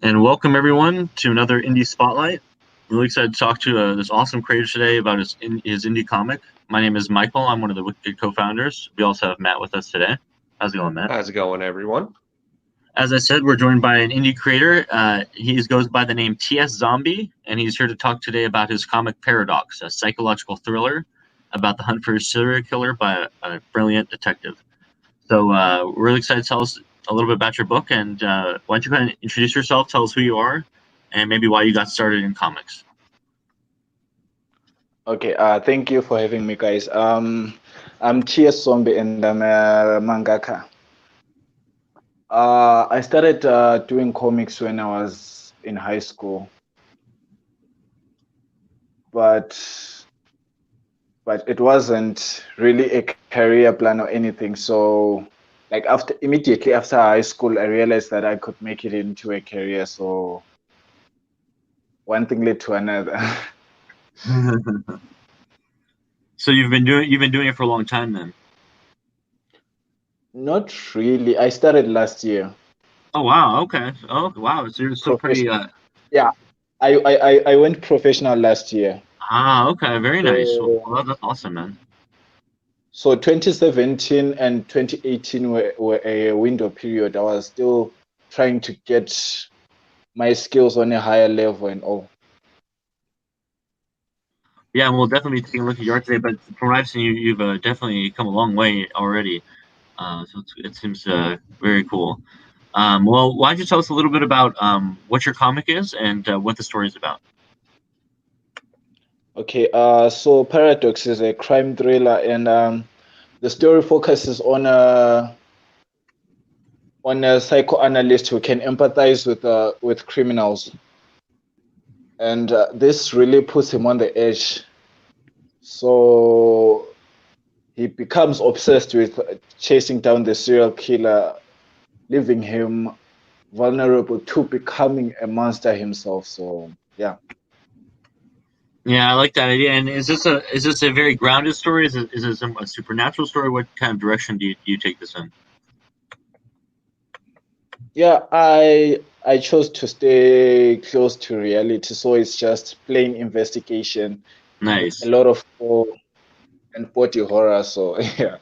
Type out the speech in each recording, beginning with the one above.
And welcome everyone to another Indie Spotlight. I'm really excited to talk to this awesome creator today about his indie comic. My name is Michael. I'm one of the Wicked co-founders. We also have Matt with us today. How's it going, Matt? How's it going, everyone? As I said, we're joined by an indie creator. He goes by the name TS Zombie, and he's here to talk today about his comic Paradox, a psychological thriller about the hunt for a serial killer by a brilliant detective. So we're really excited to tell us a little bit about your book, and why don't you kind of introduce yourself, tell us who you are, and maybe why you got started in comics. Okay, thank you for having me, guys. I'm TS Zombie and I'm a mangaka. I started doing comics when I was in high school, but it wasn't really a career plan or anything. So, like immediately after high school, I realized that I could make it into a career. So one thing led to another. So you've been doing it for a long time then. Not really. I started last year. Oh wow, okay. Oh wow, so you're still pretty. Yeah, I went professional last year. Okay, very nice. So Well, that's awesome, man. so 2017 and 2018 were a window period. I was still trying to get my skills on a higher level and all. Yeah, and we'll definitely be taking a look at your art today. But from what I've seen, you've definitely come a long way already. So it seems very cool. Well, why don't you tell us a little bit about what your comic is and what the story is about? Okay, so Paradox is a crime thriller, and the story focuses on a psychoanalyst who can empathize with criminals, and this really puts him on the edge. So he becomes obsessed with chasing down the serial killer, leaving him vulnerable to becoming a monster himself. So yeah. Yeah, I like that idea. And is this a very grounded story? Is it a supernatural story? What kind of direction do you take this in? Yeah, I chose to stay close to reality, so it's just plain investigation with a Nice. lot of gore and body horror. So yeah.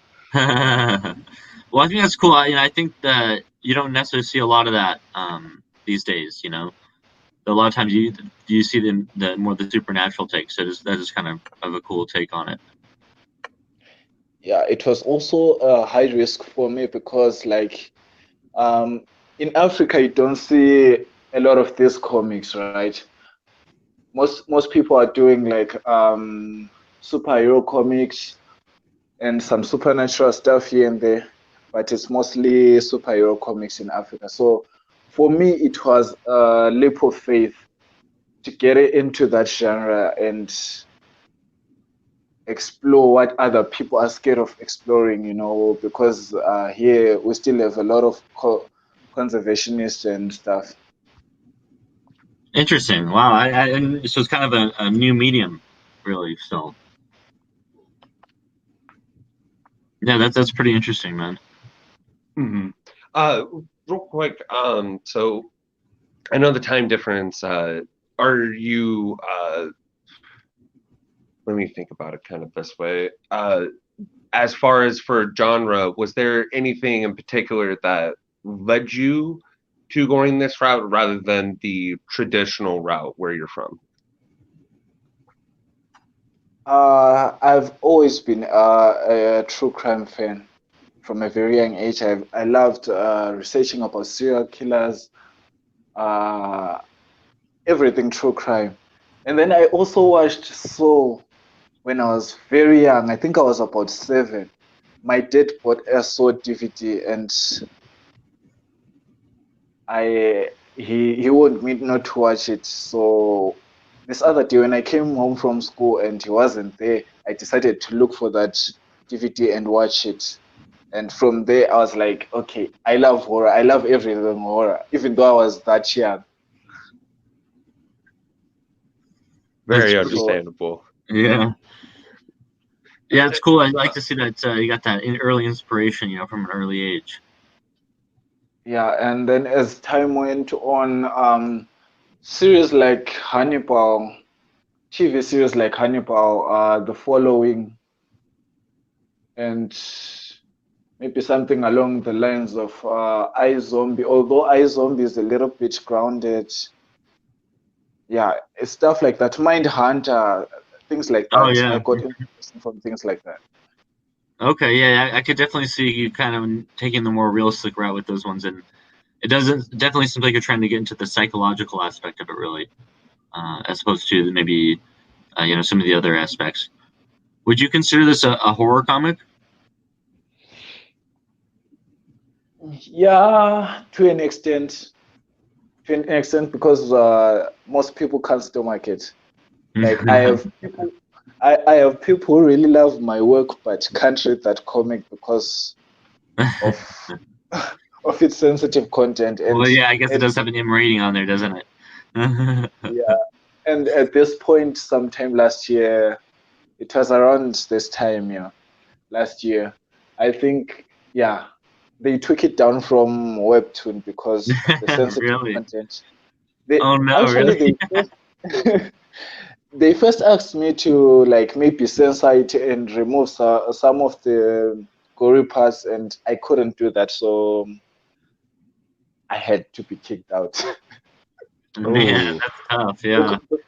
Well, I think that's cool. I think that you don't necessarily see a lot of that these days. A lot of times you see the more the supernatural take. So that is kind of a cool take on it. Yeah, it was also a high risk for me because um in Africa you don't see a lot of these comics, right? Most people are doing superhero comics and some supernatural stuff here and there, but it's mostly superhero comics in Africa. So for me, it was a leap of faith to get into that genre and explore what other people are scared of exploring, because here we still have a lot of conservationists and stuff. Interesting. Wow. And so it's kind of a new medium, really. So yeah, that's pretty interesting, man. hmm Uh, Real quick, so I know the time difference. Are you? Let me think about it kind of this way. As far as for genre, was there anything in particular that led you to going this route rather than the traditional route where you're from? I've always been a true crime fan from a very young age. I loved researching about serial killers, uh, everything true crime. And then I also watched Saw when I was very young. I think I was about 7. My dad bought a Saw DVD, and he wanted me not to watch it. So this other day when I came home from school and he wasn't there, I decided to look for that DVD and watch it. And from there, I was like, okay, I love horror. I love everything horror, even though I was that young. That's Very pretty. So understandable. Yeah. Yeah, it's cool. I like to see that you got that early inspiration, from an early age. Yeah, and then as time went on, series like Hannibal, TV series like Hannibal, The Following, and maybe something along the lines of iZombie. Although iZombie is a little bit grounded, yeah, it's stuff like that. Mindhunter, things like Oh that. yeah. I got inspiration from things like that. Okay, yeah, I could definitely see you kind of taking the more realistic route with those ones, and it definitely seems like you're trying to get into the psychological aspect of it, really, as opposed to maybe some of the other aspects. Would you consider this a horror comic? Yeah, to an extent. To an extent, because most people can't stomach it. Like I have people who really love my work but can't read that comic because of of its sensitive content. Well, And yeah, I guess it at does have an M rating on there, doesn't it? yeah, and at this point, sometime last year, it was around this time, yeah, last year, I think, yeah, they took it down from Webtoon because of the sensitive Really? content. They Oh no, actually really? they first, they first asked me to like maybe censor it and remove some of the gory parts, and I couldn't do that, so I had to be kicked out. Man, Oh, that's tough. Yeah. because,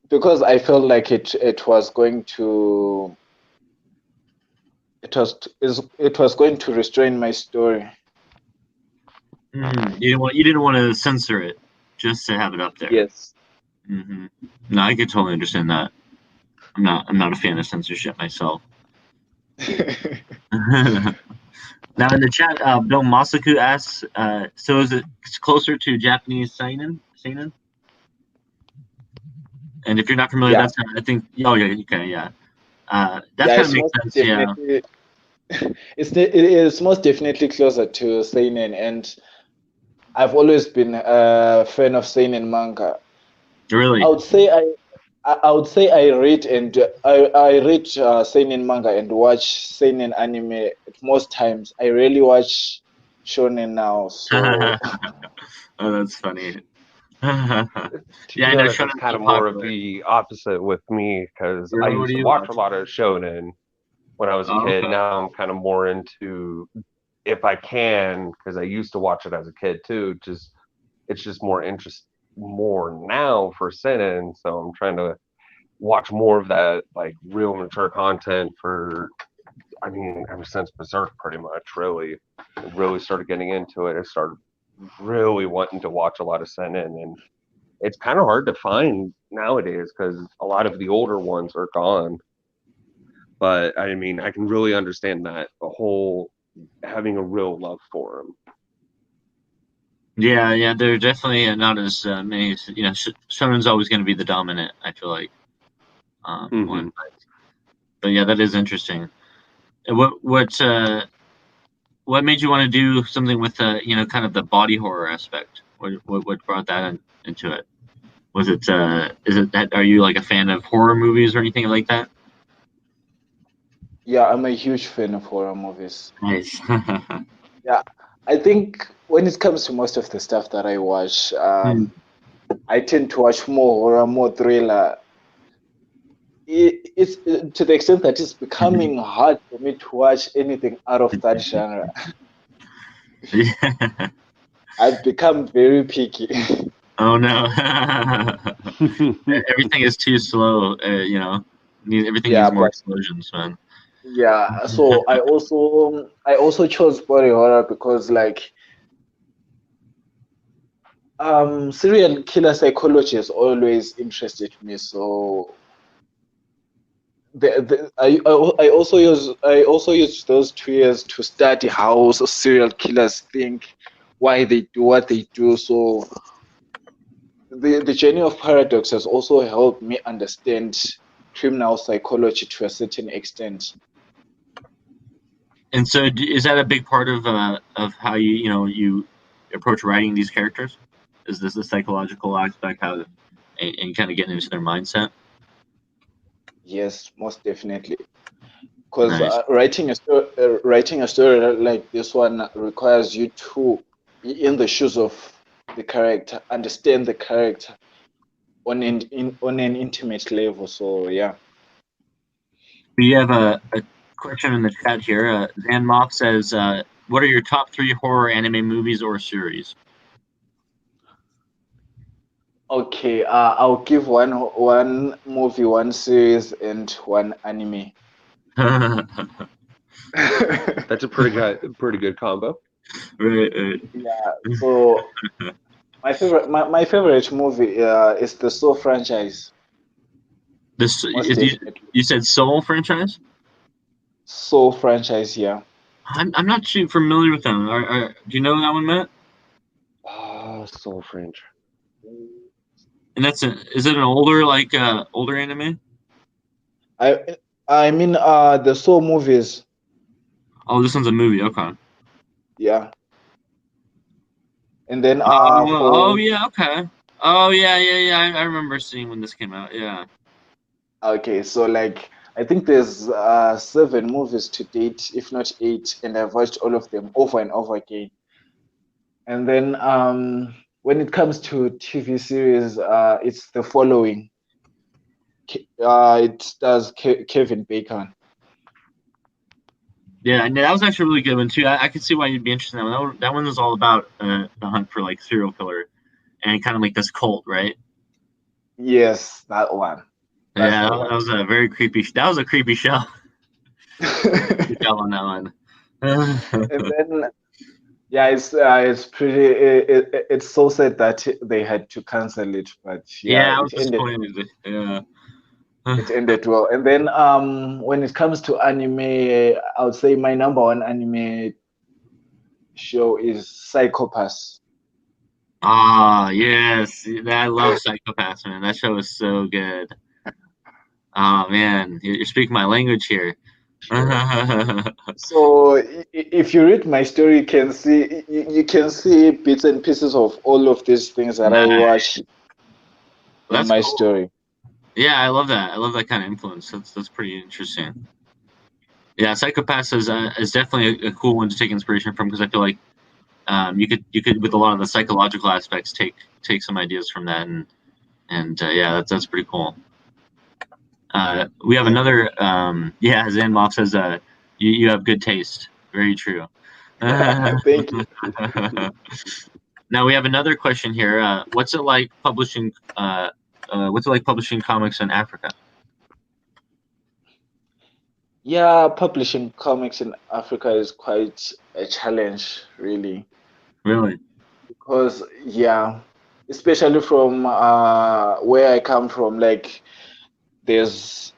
because I felt like it was going to it was going to restrain my story. You didn't want to censor it just to have it up there. Yes. No, I could totally understand that. I'm not a fan of censorship myself. Now in the chat, Bill Masaku asks, so is it closer to Japanese seinen? Seinen? And if you're not familiar, Yeah, that's I think. Oh yeah, okay, yeah. That yeah, kind of it's makes most sense. Yeah. definitely it is most definitely closer to seinen, and I've always been a fan of seinen manga. I Really. would say I would say I read and I read seinen manga and watch seinen anime at most times. I rarely watch shonen now, so Oh, that's funny. Yeah, to I be know honest, that's shonen's kind so of more of popular. the opposite with me because I Really, what used do to you watch a watch? lot of shonen when I was a Oh, kid. okay. Now I'm kind of more into, if I can, because I used to watch it as a kid too. Just it's just more interest more now for seinen, so I'm trying to watch more of that like real mature content for. I mean, ever since Berserk, pretty much, really started getting into it. I started really wanting to watch a lot of seinen, and it's kind of hard to find nowadays because a lot of the older ones are gone. But I mean, I can really understand that the whole having a real love for them. Yeah, they're definitely not as many. Shonen's always going to be the dominant. I feel like Mm-hmm. one, but yeah, that is interesting. And what made you want to do something with kind of the body horror aspect? What brought that into it? Was it is it that are you like a fan of horror movies or anything like that? yeah, I'm a huge fan of horror movies. Nice. Yeah, I think when it comes to most of the stuff that I watch, I tend to watch more horror, more thriller. It's to the extent that it's becoming hard for me to watch anything out of that genre. Yeah. I've become very picky. Oh no. Everything is too slow. Everything Yeah, needs more but explosions, man. yeah, so I also chose body horror because like serial killer psychology has always interested me. So I also use those 2 years to study how serial killers think, why they do what they do. So the journey of paradox has also helped me understand criminal psychology to a certain extent. And so, is that a big part of how you approach writing these characters? Is this the psychological aspect, how and kind of getting into their mindset? Yes, most definitely. Because Nice. writing a story like this one requires you to in the shoes of the character, understand the character on an intimate level. So yeah. We have a question in the chat here. Zan Moff says, "What are your top 3 horror anime movies or series?" Okay, I'll give one movie, one series, and one anime. That's a pretty good combo. Right. Yeah. So my favorite movie is the Saw franchise. This Most is definitely. you said Soul franchise? Saw franchise, yeah. I'm not too familiar with them. Do you know that one, Matt? Oh, Soul Fringe. And is it an older older anime? I mean the Saw movies, Oh, this one's a movie. Okay. yeah. And then Oh for yeah, okay. Oh yeah. I remember seeing when this came out. Yeah. okay, so like I think there's 7 movies to date, if not 8, and I've watched all of them over and over again. And then when it comes to TV series, it's the following. It stars Kevin Bacon. Yeah, and that was actually a really good one too. I could see why you'd be interested in that one. That one was all about the hunt for like serial killer and kind of like this cult, right? Yes, that one. That's Yeah, the that one. was a very creepy. That was a creepy show. Good job on that one. And then yeah, it's pretty. It's so sad that they had to cancel it, but yeah, Yeah, I was disappointed. Yeah. it ended well. And then when it comes to anime, I would say my number one anime show is Psychopass. Ah, yes. I love Psychopaths, man. That show is so good. Oh man, you're speaking my language here. Sure. So if you read my story, you can see bits and pieces of all of these things that I Nice. watch in That's my cool. story. Yeah, I love that. I love that kind of influence. That's pretty interesting. Yeah, Psychopaths is definitely a cool one to take inspiration from because I feel like you could with a lot of the psychological aspects take some ideas from that and yeah, that's pretty cool. We have Yeah. another yeah, Zanmoff says you have good taste. Very true. Thank you. Now we have another question here. What's it like publishing comics in Africa? Yeah, publishing comics in Africa is quite a challenge, really, Really? because yeah, especially from where I come from, like there's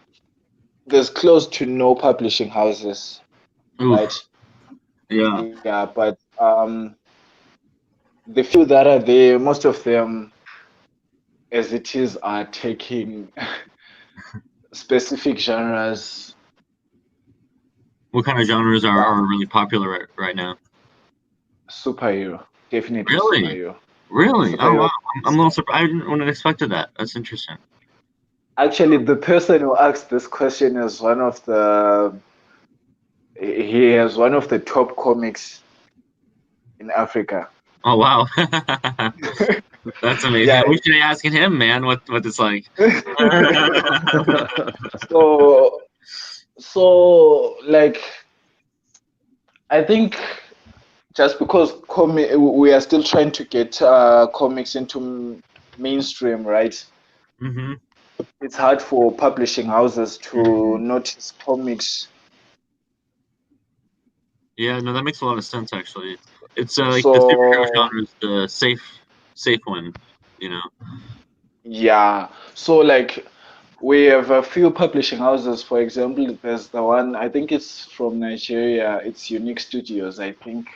there's close to no publishing houses, right? Oof. Yeah. Yeah, but the few that are there, most of them, as it is, are taking specific genres. What kind of genres Some are really popular right now? superhero, definitely Really? superhero. Really? Oh wow. Superhero. I'm a little surprised. I wouldn't have expected that. That's interesting. Actually, the person who asked this question is he has one of the top comics in Africa. Oh wow. That's amazing. Yeah. We should be asking him, man, what it's like. so so like I think just because we are still trying to get comics into mainstream, right? hmm It's hard for publishing houses to notice comics. Yeah, no, that makes a lot of sense actually. It's like the superhero So genre is the safe one, you know. yeah, so like we have a few publishing houses. For example, there's the one I think it's from Nigeria. It's Unique Studios, I think.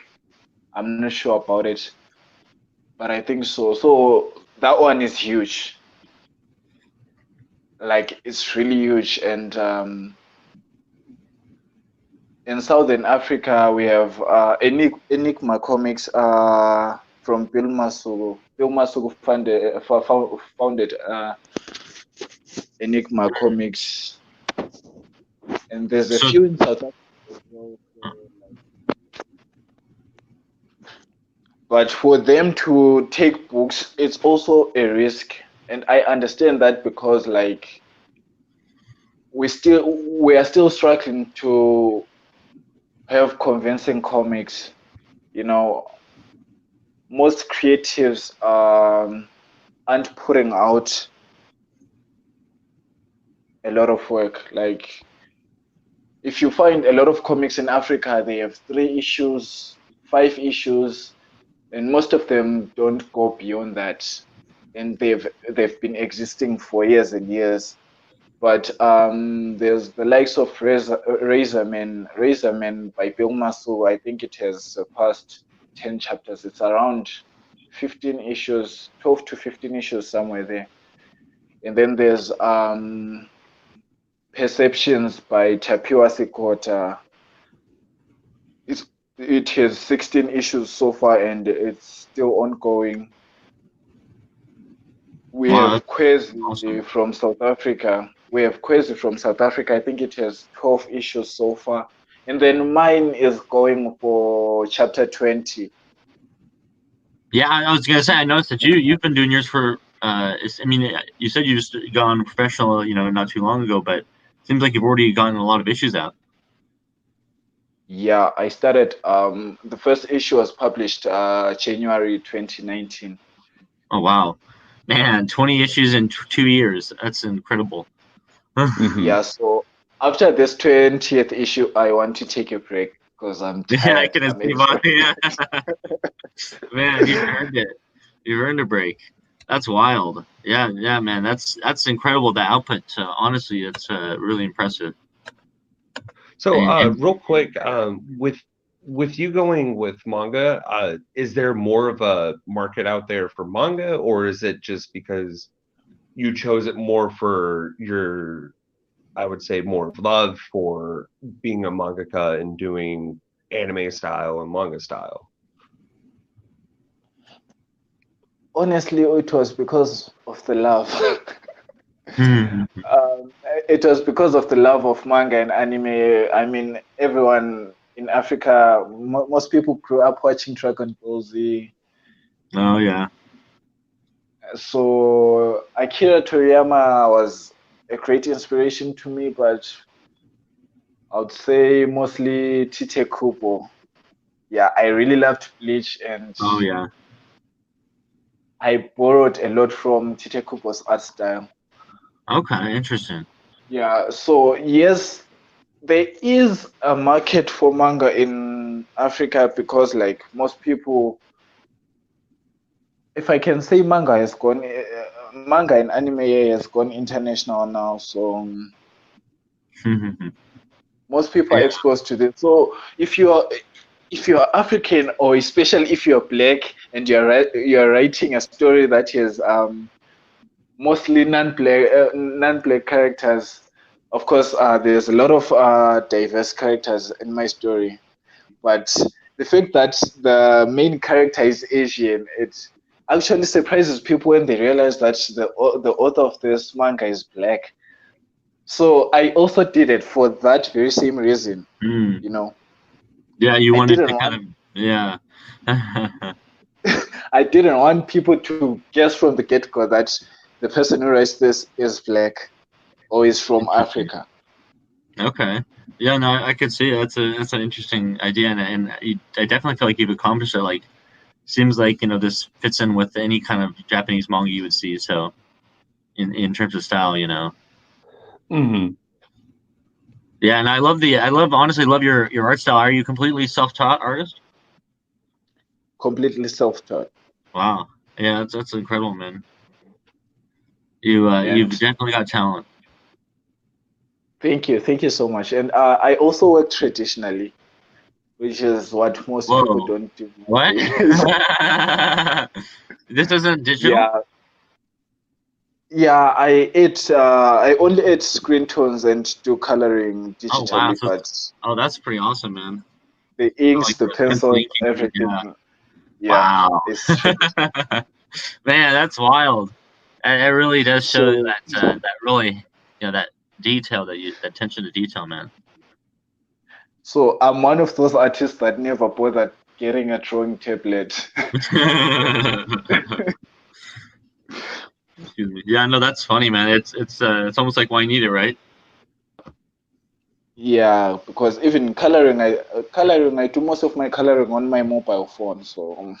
I'm not sure about it, but I think so. So that one is huge. Like it's really huge. And in Southern Africa, we have Enigma Comics from Bill Masuku. Bill Masuku founded Enigma Comics, and there's a So few in South Africa as well. So, like, But for them to take books, it's also a risk. And I understand that because like we are still struggling to have convincing comics. You know, most creatives aren't putting out a lot of work. Like if you find a lot of comics in Africa, they have 3 issues, 5 issues, and most of them don't go beyond that. And they've been existing for years and years. But there's the likes of Razorman by Bill Masu. I think it has surpassed 10 chapters. It's around 15 issues, 12 to 15 issues, somewhere there. And then there's Perceptions by Tapiwa Sikota. It has 16 issues so far, and it's still ongoing. We have Kwezi from South Africa. I think it has 12 issues so far. And then mine is going for chapter 20. Yeah, I was gonna say, I noticed that you've been doing yours for. You said you just gone professional, not too long ago, but it seems like you've already gotten a lot of issues out. Yeah, I started. The first issue was published January 2019. Oh wow, man! 20 issues in 2 years. That's incredible. Yeah. So after this 20th issue, I want to take a break because I'm tired. Yeah, I can see why. Yeah. Man, you've earned it. You've earned a break. That's wild. Yeah, man. That's incredible. The output. Honestly, it's really impressive. So, real quick, with you going with manga, is there more of a market out there for manga, or is it just because you chose it more for your, I would say, more of love for being a mangaka and doing anime style and manga style? Honestly, it was because of the love. It was because of the love of manga and anime. I mean, everyone in Africa, most people grew up watching Dragon Ball Z. Oh yeah. So Akira Toriyama was a great inspiration to me, but I would say mostly Tite Kubo. Yeah, I really loved Bleach, and oh yeah, I borrowed a lot from Tite Kubo's art style. Okay, interesting. Yeah, so yes, there is a market for manga in Africa because, like, most people, if I can say, manga and anime has gone international now. So most people are exposed to this. So if you're African, or especially if you're black and you're writing a story that is mostly non-black characters, of course, there's a lot of diverse characters in my story, but the fact that the main character is Asian, it actually surprises people when they realize that the author of this manga is black. So I also did it for that very same reason, Yeah, you wanted to kind of, yeah. I didn't want people to guess from the get-go that the person who writes this is black or is from Africa. Okay. Yeah, no, I could see that's an interesting idea, and I definitely feel like you've accomplished it. Like, seems like this fits in with any kind of Japanese manga you would see. So, in terms of style, Mm-hmm. Yeah, and I honestly love your art style. Are you completely self-taught artist? Completely self-taught. Wow. Yeah, that's incredible, man. You've definitely got talent. Thank you so much. And I also work traditionally, which is what most people don't do. What? This isn't digital? Yeah, I only add screen tones and do coloring digitally, that's pretty awesome, man. The inks, the pencils, everything. Yeah. Wow. Man, that's wild. It really does show that really, that detail, that attention to detail, man. So I'm one of those artists that never bothered getting a drawing tablet. Excuse me. Yeah, no, that's funny, man. It's almost like why need it, right? Yeah, because even coloring, I do most of my coloring on my mobile phone. So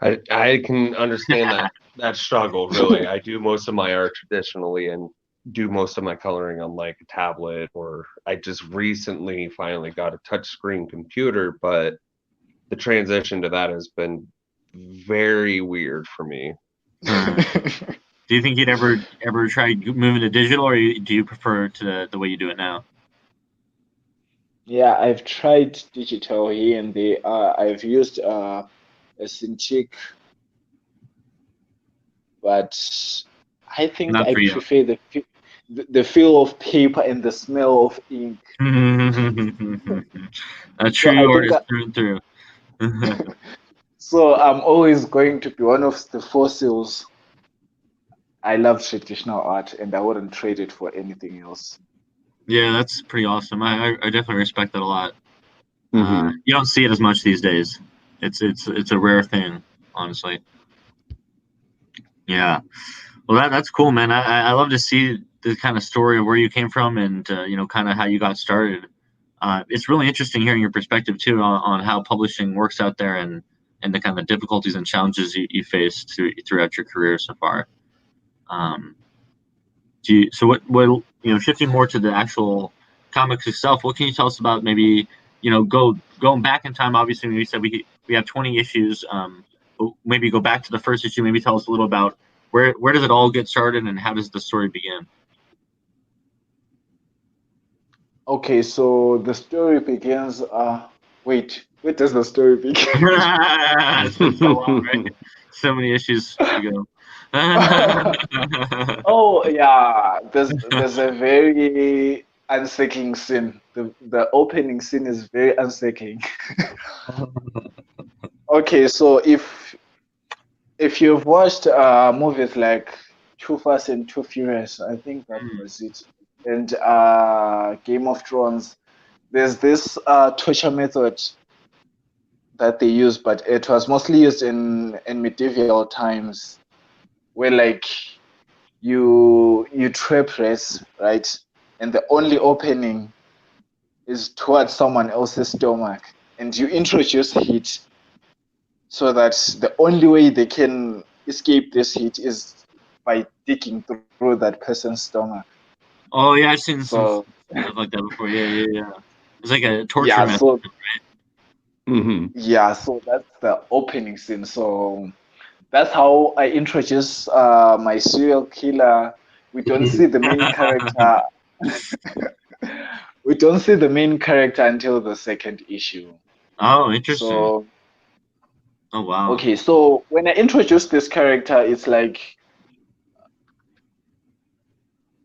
I can understand that struggle really. I do most of my art traditionally and do most of my coloring on like a tablet, or I just recently finally got a touchscreen computer, but the transition to that has been very weird for me. Do you think you'd ever try moving to digital, or do you prefer to the way you do it now? yeah, I've tried digital here and there. I've used a Cintiq, but I think Not I for you. prefer the feel of paper and the smell of ink. A So I true think artist through and through. so. I'm always going to be one of the fossils. I love traditional art, and I wouldn't trade it for anything else. Yeah, that's pretty awesome. I definitely respect that a lot. Mm-hmm. You don't see it as much these days. It's a rare thing, honestly. Yeah. Well, that's cool, man. I love to see the kind of story of where you came from and kind of how you got started. It's really interesting hearing your perspective too on how publishing works out there and the kind of difficulties and challenges you faced throughout your career so far. Um, so what shifting more to the actual comics itself, what can you tell us about maybe going back in time? Obviously, we said we have 20 issues. But maybe go back to the first issue. Maybe tell us a little about where does it all get started and how does the story begin? Okay, so the story begins. Where does the story begin? It's been so long, right? So many issues ago. Oh yeah, there's a very unsettling scene. The opening scene is very unsettling. Okay, so if you've watched movies like Too Fast and Too Furious, I think that was it, and Game of Thrones, there's this torture method that they use, but it was mostly used in medieval times, where like you trap rats, right? And the only opening is towards someone else's stomach, and you introduce heat so that the only way they can escape this heat is by digging through that person's stomach. Oh yeah, I've seen some So stuff like that before. Yeah. It's like a torture yeah, method. so Mm-hmm. yeah, so that's the opening scene. So that's how I introduce my serial killer. We don't see the main character. We don't see the main character until the second issue. Oh, interesting. So Oh wow. okay, so when I introduce this character, it's like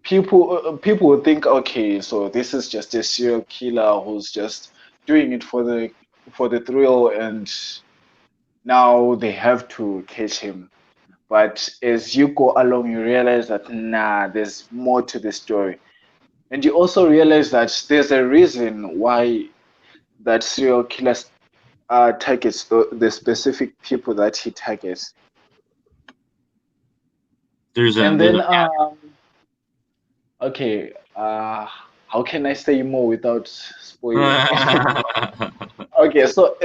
people would think, okay, so this is just a serial killer who's just doing it for the thrill, and now they have to catch him. But as you go along, you realize that nah, there's more to the story, and you also realize that there's a reason why that serial killer targets the specific people that he targets. And There's then, a okay, how can I say more without spoiling? yeah. Okay, so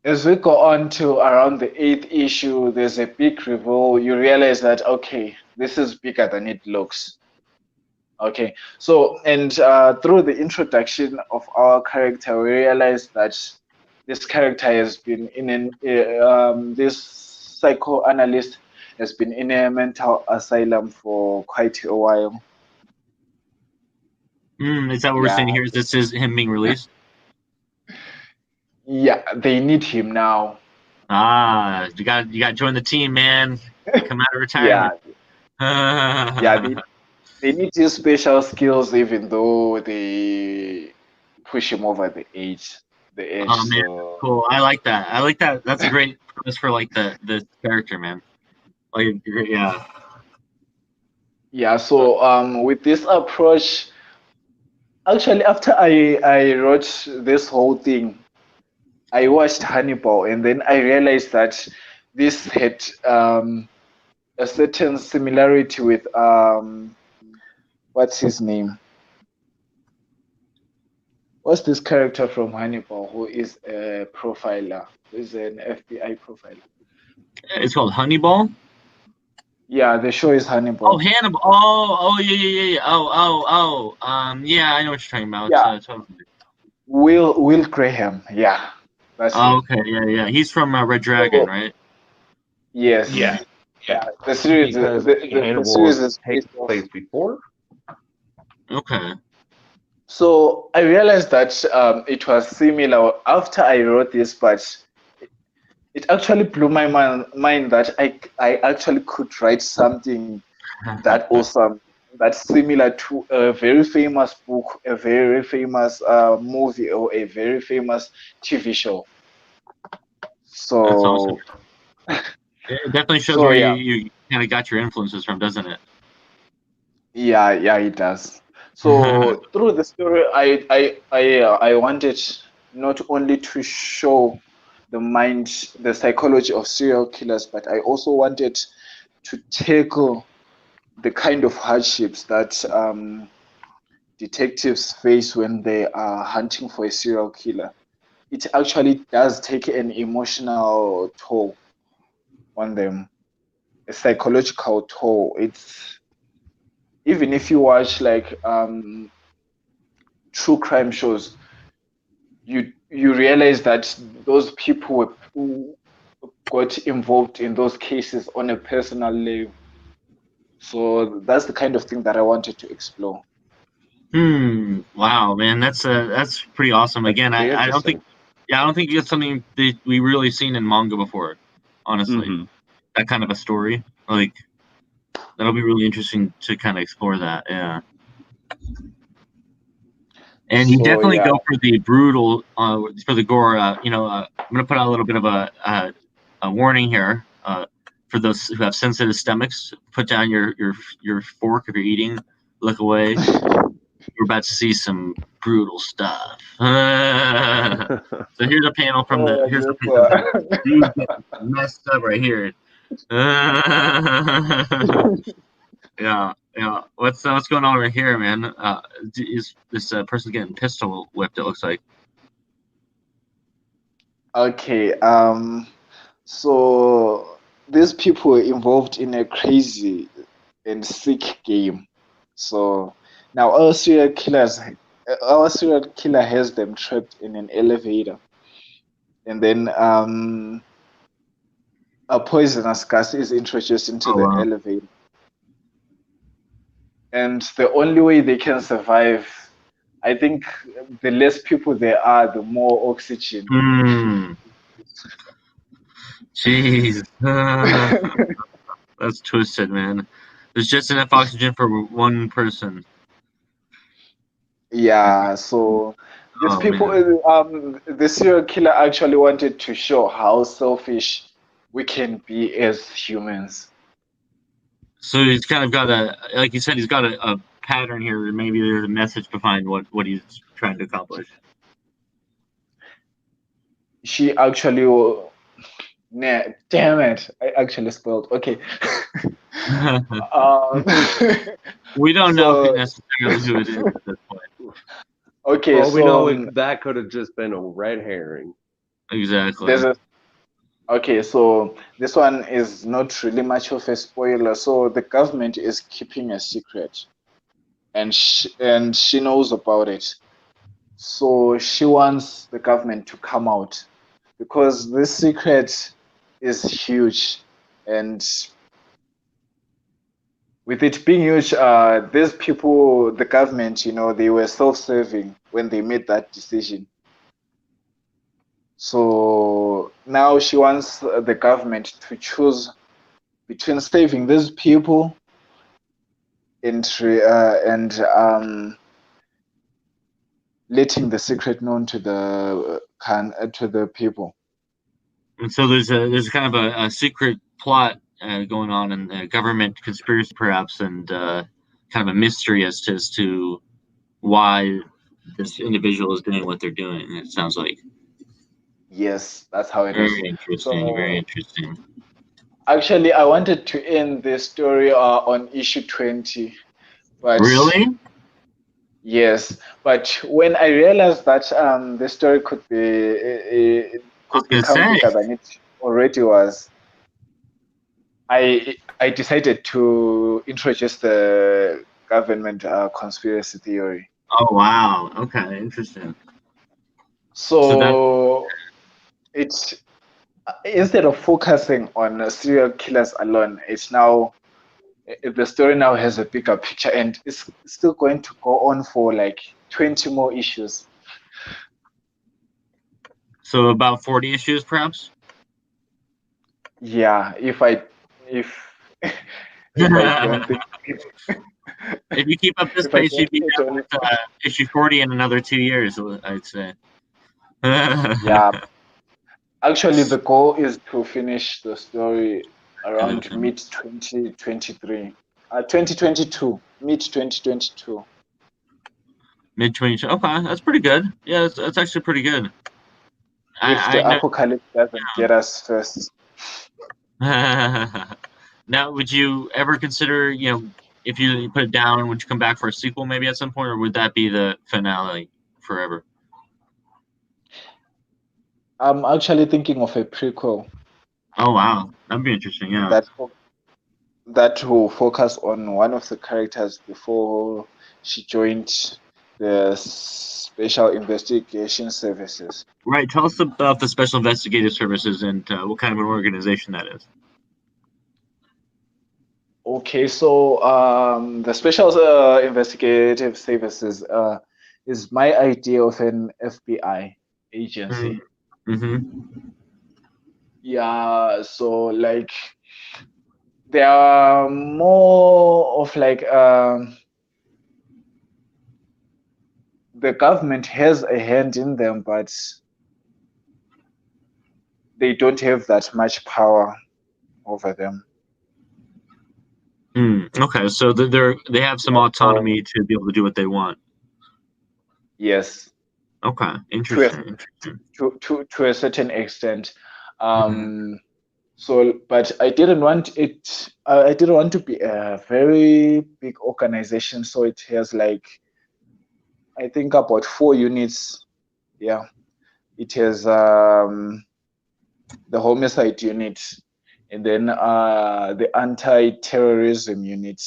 as we go on to around the eighth issue, there's a big reveal. You realize that okay, this is bigger than it looks. Okay, so and through the introduction of our character, we realize that this character has been in this psychoanalyst has been in a mental asylum for quite a while. Is that what we're Yeah, saying here? Is this is him being released? yeah, they need him now. Ah, you got to join the team, man. Come out of retirement. Yeah, yeah, they need his special skills, even though they push him over the edge. Oh man, So cool. I like that. I like that. That's a great premise for like the character, man. Like, yeah. yeah, so with this approach, Actually, after I wrote this whole thing, I watched Hannibal, and then I realized that this had a certain similarity with what's his name? What's this character from Hannibal who is a profiler, who is an FBI profiler? It's called Honeyball. Yeah, the show is Oh, Hannibal. Hannibal. Oh, yeah, yeah, yeah, yeah. Yeah, I know what you're talking about. Yeah, Totally. Will Graham. Yeah, that's Oh, him. okay, yeah, yeah. He's from Red Dragon, So right? yes, Yeah, yeah, yeah. the series, Because the Hannibal series is takes based off. place before. Okay. So I realized that it was similar after I wrote this, but it actually blew my mind that I actually could write something that awesome, that's similar to a very famous book, a very famous movie, or a very famous TV show. That's awesome. So, It definitely shows so where yeah, you kind of got your influences from, doesn't it? yeah, it does. So through the story, I wanted not only to show the mind, the psychology of serial killers, but I also wanted to tackle the kind of hardships that detectives face when they are hunting for a serial killer. It actually does take an emotional toll on them, a psychological toll. It's even if you watch like true crime shows, you realize that those people who got involved in those cases on a personal level. So that's the kind of thing that I wanted to explore. Wow, man, that's pretty awesome. That's Again, pretty I don't think, interesting. yeah, I don't think it's something that we really seen in manga before. Honestly, Hmm. that kind of a story, like that'll be really interesting to kind of explore that. Yeah, and you So definitely yeah, go for the brutal, for the gore. I'm gonna put out a little bit of a warning here. For those who have sensitive stomachs, put down your fork if you're eating. Look away. We're about to see some brutal stuff. So here's a panel from the oh, here's a this panel of the dude getting one. messed up right here. Yeah, yeah. What's going on right here, man? Is this person getting pistol whipped? It looks like. Okay, so these people were involved in a crazy and sick game. So now our serial killer has them trapped in an elevator, and then a poisonous gas is introduced into Oh the wow. elevator, and the only way they can survive, I think, the less people there are, the more oxygen. Hmm. Jeez. That's twisted, man. There's just enough oxygen for one person. Yeah, so these Oh people, man. the serial killer actually wanted to show how selfish we can be as humans. So he's kind of got like you said, he's got a pattern here. Maybe there's a message behind what he's trying to accomplish. She actually, nah, damn it, I actually spelled. Okay. um, We don't know so, necessarily who it is at this point. okay, Well, we so know that could have just been a red herring. there's Exactly. a, okay, so this one is not really much of a spoiler. So the government is keeping a secret, and she knows about it. So she wants the government to come out because this secret is huge. And with it being huge, these people, the government, they were self serving when they made that decision. So now she wants the government to choose between saving these people and letting the secret known to the people. And so there's kind of a secret plot going on in government conspiracy, perhaps, and kind of a mystery as to why this individual is doing what they're doing. It sounds like Yes, that's how it is. very interesting. Very So interesting. actually, I wanted to end this story on issue 20, but Really? yes, but when I realized that the story could be it I was could gonna become say. bigger than it already was, I decided to introduce the government conspiracy theory. Oh wow. Okay, interesting. So that. So it's instead of focusing on serial killers alone, it's now the story now has a bigger picture, and it's still going to go on for like 20 more issues. So about 40 issues, perhaps. Yeah, if if I don't think If you keep up this if I pace, don't you'd be hit done on with issue 40 in another 2 years, I'd say. yeah, actually the goal is to finish the story around Gotcha. mid 2023, 2022, mid 2022. Mid 20. Okay, that's pretty good. Yeah, that's actually pretty good. If I the know. apocalypse doesn't get us first. Now, would you ever consider, if you put it down, would you come back for a sequel maybe at some point, or would that be the finale forever? I'm actually thinking of a prequel Oh wow, that'd be interesting. Yeah. that that will focus on one of the characters before she joined the Special Investigation Services. Right. Tell us about the Special Investigative Services and what kind of an organization that is. Okay, so the Special Investigative Services is my idea of an FBI agency. Mm-hmm. Yeah, so like they are more of like the government has a hand in them, but they don't have that much power over them. Okay, so they have some Yeah, so autonomy to be able to do what they want. yes, Okay, to a, interesting. Interesting. to a certain extent. Hmm. So, but I didn't want it. I didn't want to be a very big organization. So it has like I think about 4 units. Yeah, it has the homicide unit, and then the anti-terrorism unit,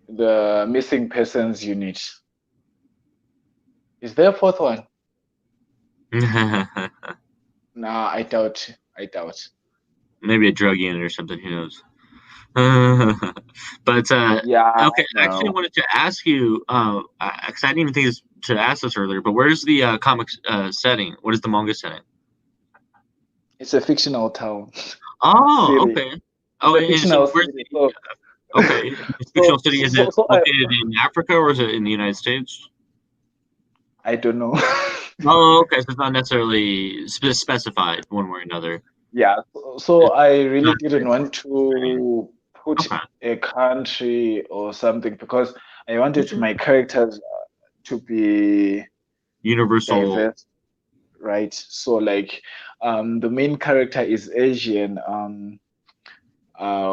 the missing persons unit. Is there a fourth one? Nah, I doubt. I doubt. Maybe a drug unit or something. Who knows? But Yeah, okay, I actually no. wanted to ask you, because I didn't even think to ask this earlier. But where's the comics setting? What is the manga setting? It's a fictional town, Oh, city. okay. It's Oh, a and so fictional where's city. the okay? This fictional city, is it located in Africa or is it in the United States? I don't know. Oh, okay. So it's not necessarily specified one way or another. Yeah, so It's I really not didn't want very. to put Okay. a country or something because I wanted Okay. my characters to be Universal. diverse, right? So like the main character is Asian,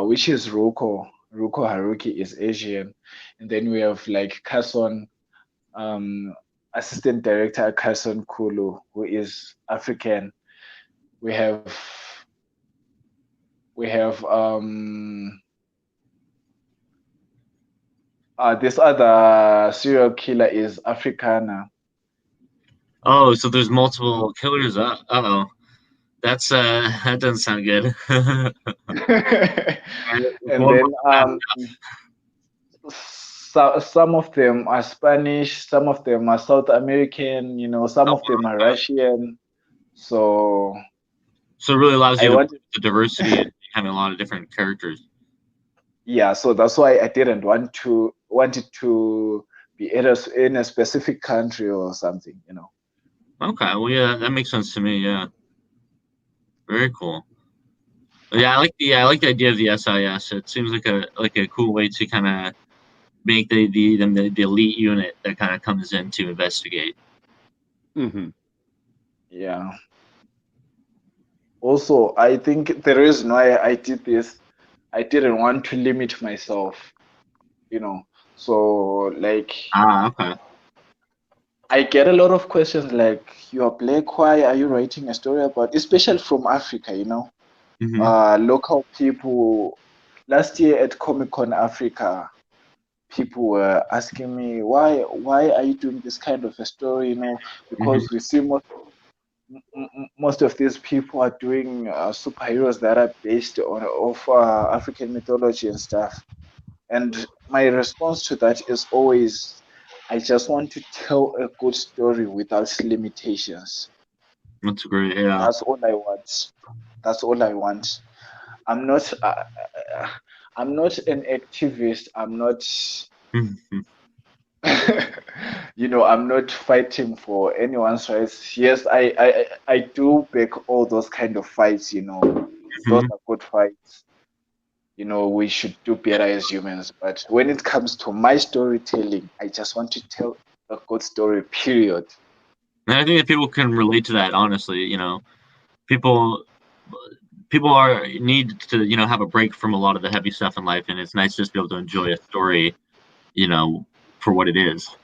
which is Ruko. Ruko Haruki is Asian. And then we have like Kason, um, assistant director Kason Kulu, who is African. We have we have this other serial killer is Africana. Oh, so there's multiple killers. Uh-oh. That's that doesn't sound good. If And one then was bad some of them are Spanish, some of them are South American, some enough. of them are Russian. So So it really allows you I to wanted, play with the diversity and having a lot of different characters. yeah, so that's why I didn't want it to be in a specific country or something. Okay, well, yeah, that makes sense to me. Yeah, very cool. Yeah, I like the idea of the SIS. It seems like a cool way to kind of make the elite unit that kind of comes in to investigate. Mm-hmm. Yeah. Also, I think the reason why I did this, I didn't want to limit myself, you know. So, like, Okay. I get a lot of questions like, "You are black, why are you writing a story about?" Especially from Africa, you know. Mm-hmm. Local people. Last year at Comic Con Africa, people were asking me, why are you doing this kind of a story? You know, Mm-hmm. because we see most of these people are doing superheroes that are based on of African mythology and stuff. And my response to that is always, I just want to tell a good story without limitations. That's great. Yeah. That's all I want. That's all I want. I'm not. I'm not an activist. I'm not. Mm-hmm. I'm not fighting for anyone's rights. Yes, I do back all those kind of fights. Those are good fights. We should do better as humans. But when it comes to my storytelling, I just want to tell a good story. Period. And I think that people can relate to that. Honestly, people people need to have a break from a lot of the heavy stuff in life, and it's nice just to be able to enjoy a story, for what it is.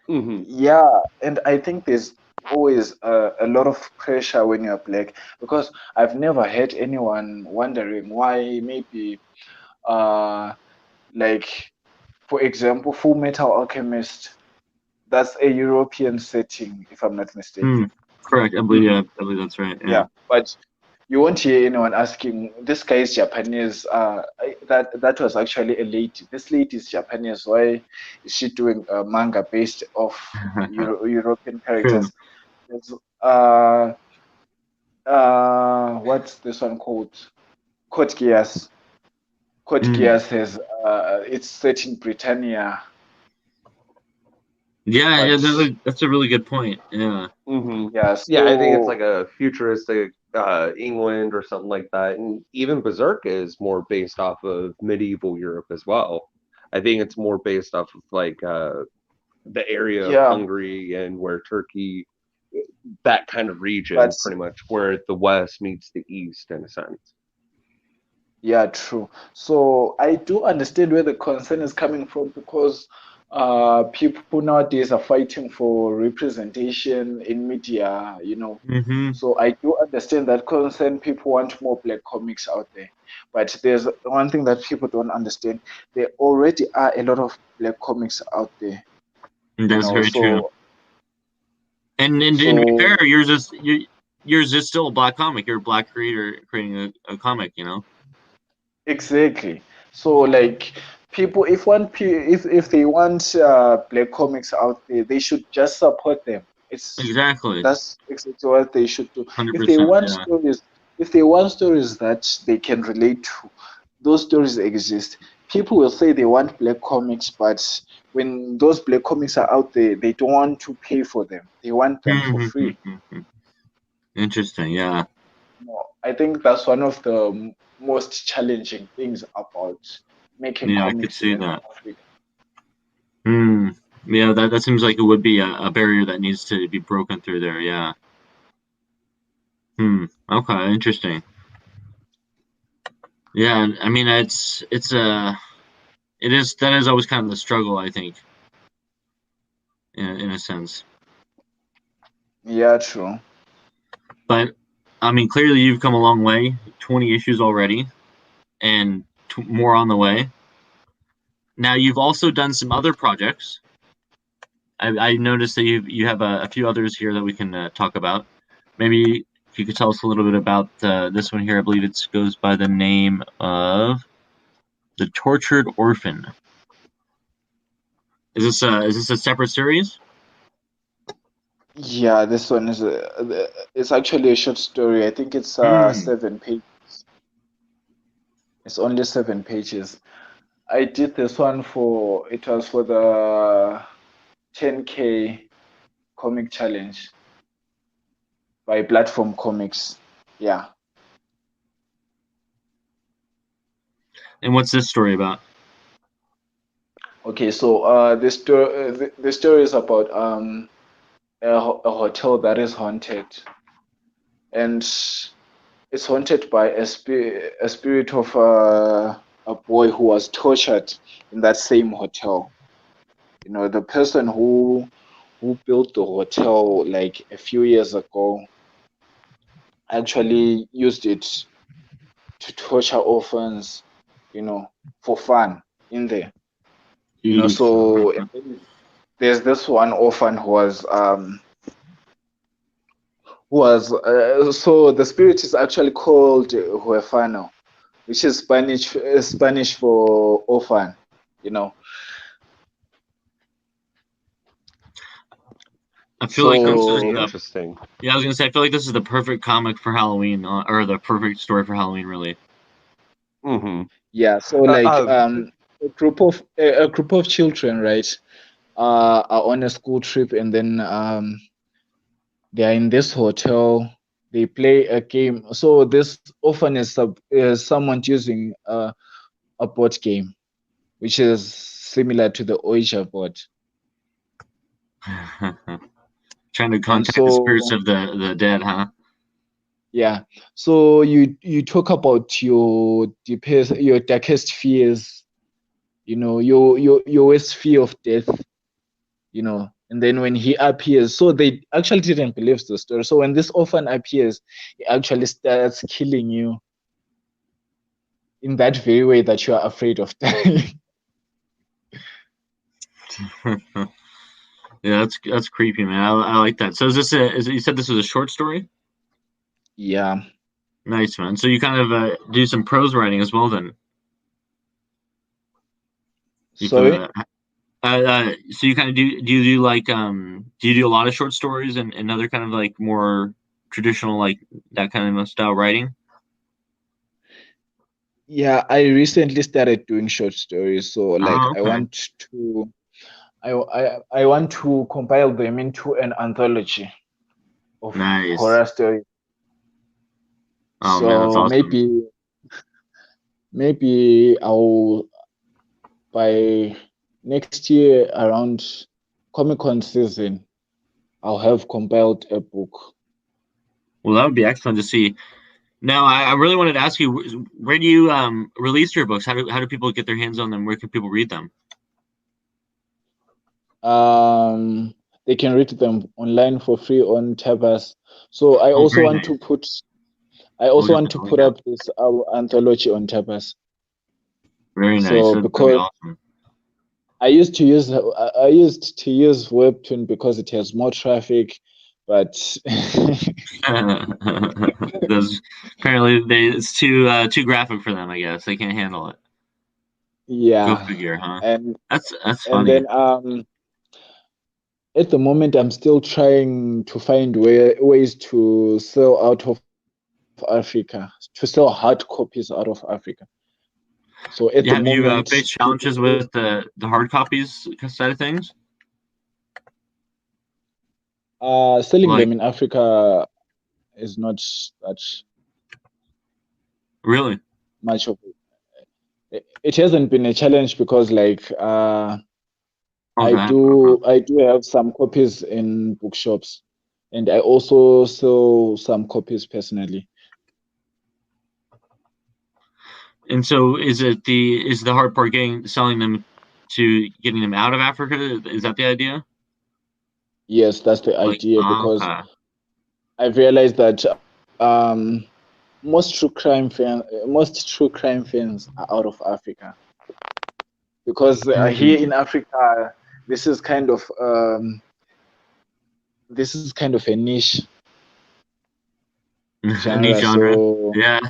Mm-hmm. Yeah, and I think there's always a lot of pressure when you're black because I've never had anyone wondering why maybe uh like for example Full Metal Alchemist, that's a European setting if I'm not Hmm. mistaken. Correct. I believe. Hmm. Yeah, I believe that's right. Yeah. Yeah, but you won't hear anyone asking, this guy is Japanese. That was actually a lady. This lady is Japanese. Why is she doing a manga based off European True. characters? There's, what's this one called? Code Geass. Code Mm. Geass has it's set in Britannia, Yeah. Yeah. but That's a really good point. Yeah. Mm-hmm. yeah. Yeah, I think it's So like a futuristic England or something like that. And even Berserk is more based off of medieval Europe as well. I think it's more based off of like the area of yeah, Hungary and where Turkey, that kind of region, but pretty much where the West meets the East in a sense. yeah, true. So I do understand where the concern is coming from because people nowadays are fighting for representation in media. Mm-hmm. So I do understand that concern. People want more black comics out there. But there's one thing that people don't understand. There already are a lot of black comics out there, you That's know. very true. So And to be so fair, yours is still a black comic. You're a black creator creating a comic. exactly. So like people, if they want black comics out there, they should just support them. It's Exactly. That's exactly what they should do. If they 100%. want Yeah. stories, if they want stories that they can relate to, those stories exist. People will say they want black comics, but when those black comics are out there, they don't want to pay for them. They want them for free. Interesting. Yeah. I think that's one of the most challenging things about making Yeah, I could comics see in that. Africa. Hmm. Yeah, that seems like it would be a barrier that needs to be broken through there. Yeah. Hmm. Okay. Interesting. Yeah. I mean, that is always kind of the struggle, I think, in a sense. Yeah, true. But I mean, clearly you've come a long way. 20 issues already, and more on the way. Now you've also done some other projects. I noticed that you have a few others here that we can talk about. Maybe if you could tell us a little bit about this one here. I believe it goes by the name of The Tortured Orphan. Is this a separate series? Yeah, this one is it's actually a short story. I think it's Hmm. 7 pages. It's only 7 pages. I did this one it was for the 10K comic challenge by Platform Comics. Yeah. And what's this story about? Okay, so the story is about a hotel that is haunted, and it's haunted by a spirit of a boy who was tortured in that same hotel. You know, the person who built the hotel like a few years ago actually used it to torture orphans, you know, for fun in there. You know, Jeez. so and then there's this one orphan who was so the spirit is actually called Huefano, which is Spanish for orphan, you know. I feel like this is So Interesting. yeah. I was gonna say I feel like this is the perfect comic for Halloween, or the perfect story for Halloween, really. Hmm. yeah, so Uh, like uh, a group of children, right, are on a school trip, and then they are in this hotel. They play a game. So this orphan is someone using a board game, which is similar to the Ouija board. Trying to And contact the spirits so of the dead, huh? yeah, so you talk about your darkest fears, you know, your worst fear of death, you know, and then when he appears, so they actually didn't believe the story. So when this orphan appears, he actually starts killing you in that very way that you are afraid of dying. Yeah, that's creepy, man. I like that. So is this you said this was a short story? Yeah. Nice, man. So you kind of do some prose writing as well, then. You Sorry. so you kind of do you do like do you do a lot of short stories and other kind of like more traditional like that kind of style writing? Yeah, I recently started doing short stories, so like Oh, okay. I want to compile them into an anthology of Nice. horror stories. Oh man, that's So awesome. maybe I'll by next year around Comic Con season, I'll have compiled a book. Well, that would be excellent to see. Now, I really wanted to ask you, where do you release your books? How do people get their hands on them? Where can people read them? Um, they can read them online for free on Tabas. So Oh, very nice. I We'll also want to definitely link put that. up this anthology on Tabas. Very nice. So That'd be because awesome. I used to use Webtoon because it has more traffic, but Those apparently it's too graphic for them. I guess they can't handle it. Go yeah, figure, huh? and That's and funny. then at the moment I'm still trying to find ways to sell out of Africa, to sell hard copies out of Africa. So at the Have you moment, faced challenges with the hard copies side of things? selling Like them in Africa is not that really? much of it. It hasn't been a challenge because like Okay. I do have some copies in bookshops, and I also sell some copies personally. And so is the hard part getting selling them to getting them out of Africa? Is that the idea? Yes, that's the Like, idea because okay. I've realized that um, most true crime fans are out of Africa because here Hmm. in Africa, this is kind of a niche A niche genre. genre. So Yeah.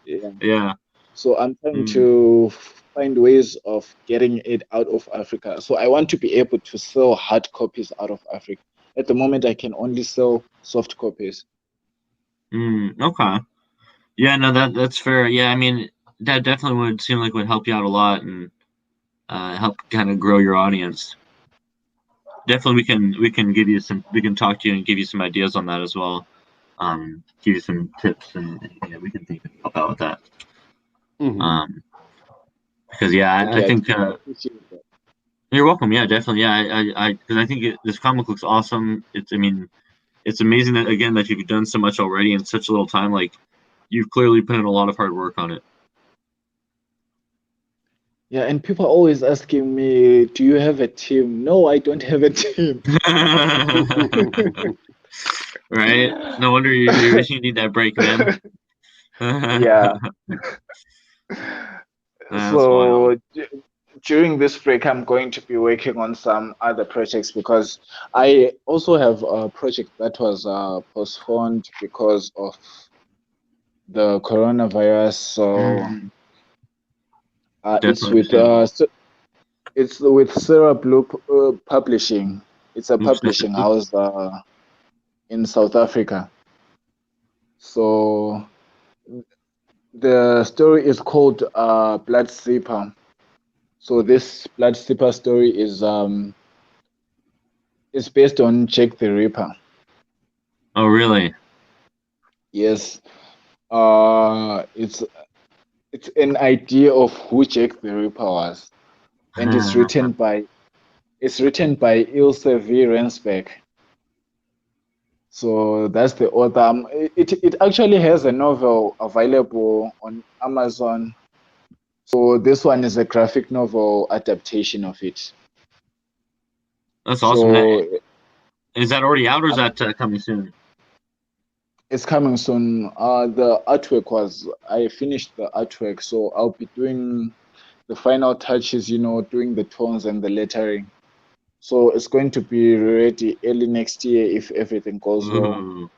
yeah, Yeah. so I'm trying Mm. to find ways of getting it out of Africa. So I want to be able to sell hard copies out of Africa. At the moment, I can only sell soft copies. Mm. Okay. Yeah, no, that's fair. Yeah, I mean, that definitely would seem like would help you out a lot and help kind of grow your audience. Definitely, we can give you some we can talk to you and give you some ideas on that as well. Give you some tips and anything that we can think of help out with that. hmm Um, because yeah, I Okay, think I appreciate that. You're welcome. Yeah, definitely. Yeah, because I think this comic looks awesome. I mean, it's amazing that again that you've done so much already in such a little time. Like, you've clearly put in a lot of hard work on it. Yeah, and people are always asking me, do you have a team? No, I don't have a team. Right? No wonder you need that break, man. Yeah. That's wild. So during this break, I'm going to be working on some other projects because I also have a project that was postponed because of the coronavirus. So Mm, it's definitely with understandable. it's with Syrup Loop Publishing. It's a Oops, publishing house in South Africa. So the story is called Blood Zipper. So this Blood Zipper story is based on Jack the Ripper. Oh, really? Yes. It's an idea of who Jack the Ripper was, and it's written by Ilse V. Rensbeck. So that's the author. It actually has a novel available on Amazon. So this one is a graphic novel adaptation of it. That's awesome. So Is that already out or is um, that coming soon? it's coming soon. I finished the artwork, so I'll be doing the final touches, doing the tones and the lettering. So it's going to be ready early next year if everything goes well. Ooh.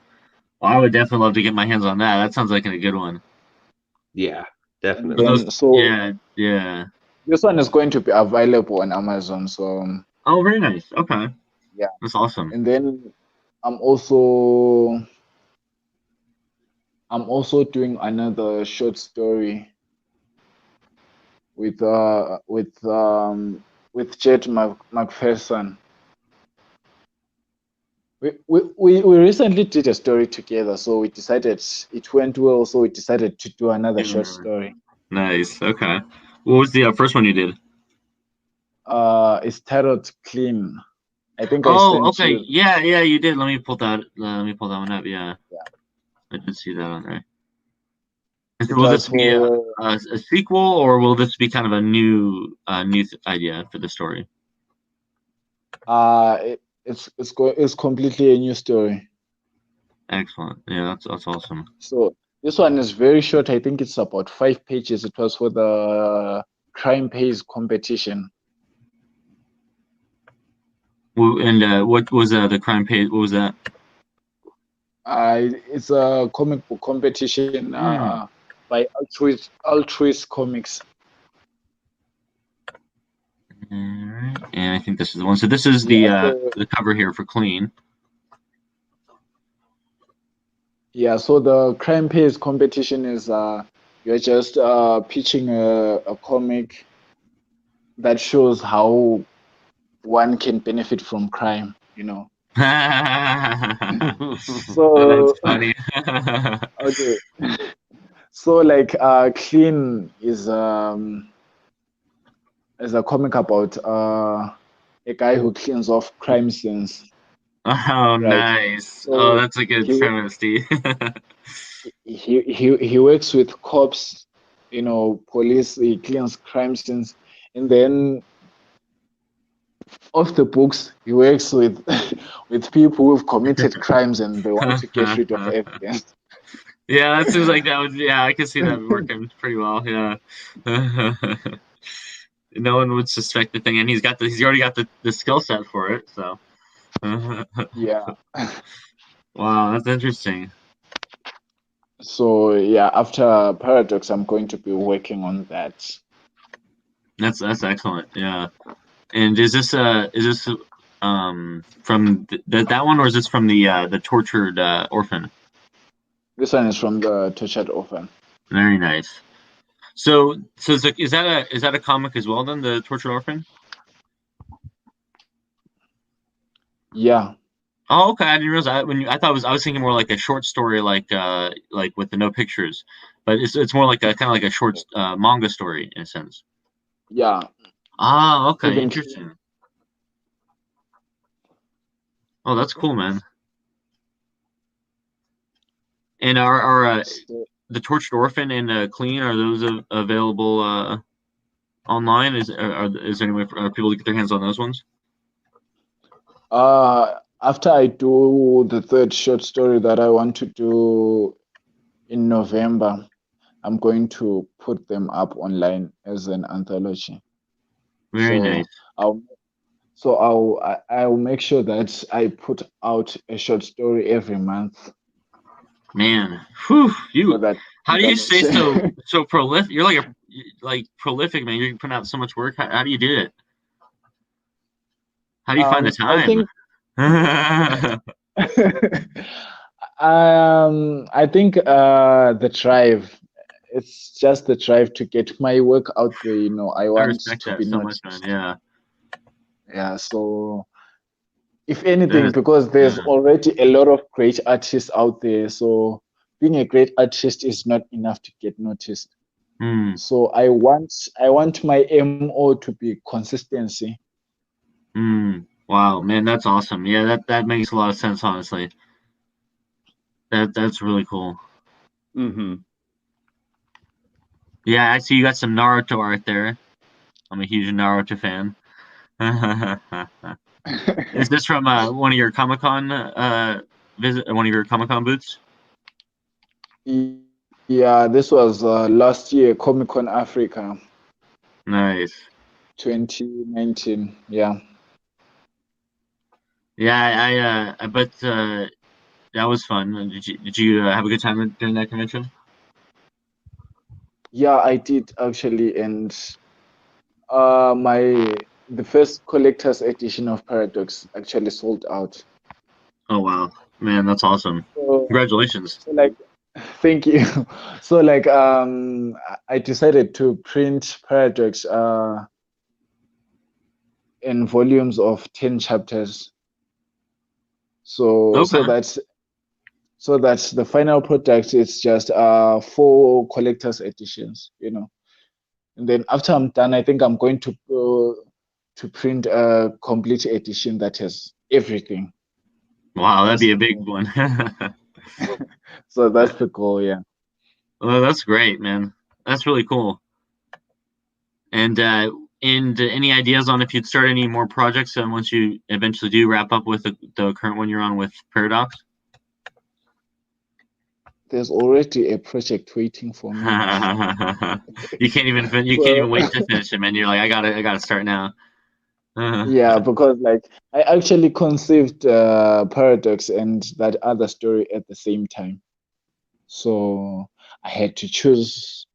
Well, I would definitely love to get my hands on that. That sounds like a good one. Yeah, And But definitely. those, then, so yeah, yeah. this one is going to be available on Amazon. So Oh, very nice. Okay, yeah. that's awesome. And then I'm also I'm also doing another short story with Jet McPherson. We recently did a story together, so we decided it went well, so we decided to do another short Yeah. story. Nice. Okay. What was the first one you did? It's titled Clean. I think I Oh, sent okay. you. Yeah, yeah, you did. Let me pull that one up. Yeah, Yeah, I did see that on there. And so it will was this be for a sequel, or will this be kind of a new idea for the story? it's completely a new story. Excellent. Yeah, that's awesome. So this one is very short. I think it's about 5 pages. It was for the crime pays competition. And what was the crime page? What was that? It's a comic book competition Hmm. by Altruist Comics. All right. And I think this is the one. So this is Yeah, so the cover here for Clean. so the crime pays competition is you're just pitching a comic that shows how one can benefit from crime. That's So funny. okay, so like Clean is a comic about a guy who cleans off crime scenes, Oh, right? nice. Oh, So that's a good he travesty. he works with cops, police. He cleans crime scenes, and then off the books, he works with with people who've committed crimes and they want to get rid of evidence. Yeah, that seems like that would. Yeah, I can see that working pretty well. Yeah. No one would suspect the thing, and he's already got the skill set for it. So, Yeah. wow, that's interesting. So yeah, after Paradox, I'm going to be working on that. That's excellent. Yeah. And is this from that one, or is this from the tortured orphan? This one is from the Tortured Orphan. Very nice. So is that a comic as well then, the tortured orphan? Yeah. Oh, okay. I didn't realize that. I thought I was thinking more like a short story, like with the no pictures, but it's more like a kind of like a short manga story in a sense. Yeah. Ah, okay, Stephen King interesting. Oh, that's cool, man. And are So, the Tortured Orphan and Clean, are those available online? Is there any way for people to get their hands on those ones? after I do the third short story that I want to do in November, I'm going to put them up online as an anthology. Very nice. I'll make sure that I put out a short story every month. Man, whew, So that how do you stay that- so prolific? You're like prolific, man. You're putting out so much work. How do you do it? How do you find the I time? think I think the drive. It's just the drive to get my work out there. I I want respect to that be so much, man. noticed. Yeah, Yeah. So if that anything, is, because there's yeah. already a lot of great artists out there, so being a great artist is not enough to get noticed. Hmm. So I want my MO to be consistency. Hmm. Wow, man, that's awesome. Yeah, that makes a lot of sense, honestly. That's really cool. Mm-hmm. Yeah, I see you got some Naruto art there. I'm a huge Naruto fan. Is this from one of your Comic Con one of your Comic Con booths? Yeah, this was last year, Comic Con Africa Nice. 2019. Yeah. Yeah, I bet that was fun. Did you have a good time during that convention? Yeah, I did actually, and the first collector's edition of Paradox actually sold out. Oh wow, man, that's awesome. So, Congratulations. so like, thank you. So like, I decided to print Paradox in volumes of 10 chapters. So Okay. so that's so that the final product is just 4 collector's editions. And then after I'm done, I think I'm going to go to print a complete edition that has everything. Wow, that'd That's be a the big goal. one. So that's the goal, yeah. Well, that's great, man. That's really cool. And any ideas on if you'd start any more projects once you eventually do wrap up with the current one you're on with Paradox? There's already a project waiting for me. You can't So even wait to finish it, man. You're like, I gotta start now. yeah, because like I actually conceived Paradox and that other story at the same time. So I had to choose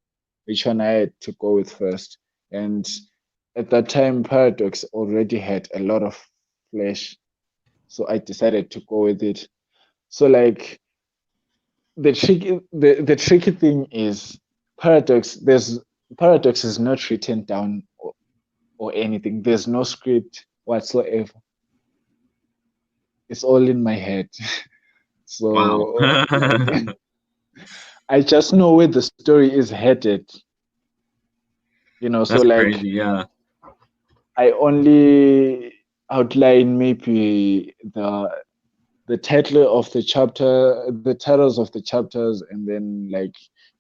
which one I had to go with first. And at that time, Paradox already had a lot of flesh. So I decided to go with it. So like the tricky thing is Paradox is not written down or anything. There's no script whatsoever. It's all in my head. Wow. So like I just know where the story is headed. So That's like crazy. Yeah. I only outline maybe the title of the chapter, the titles of the chapters, and then like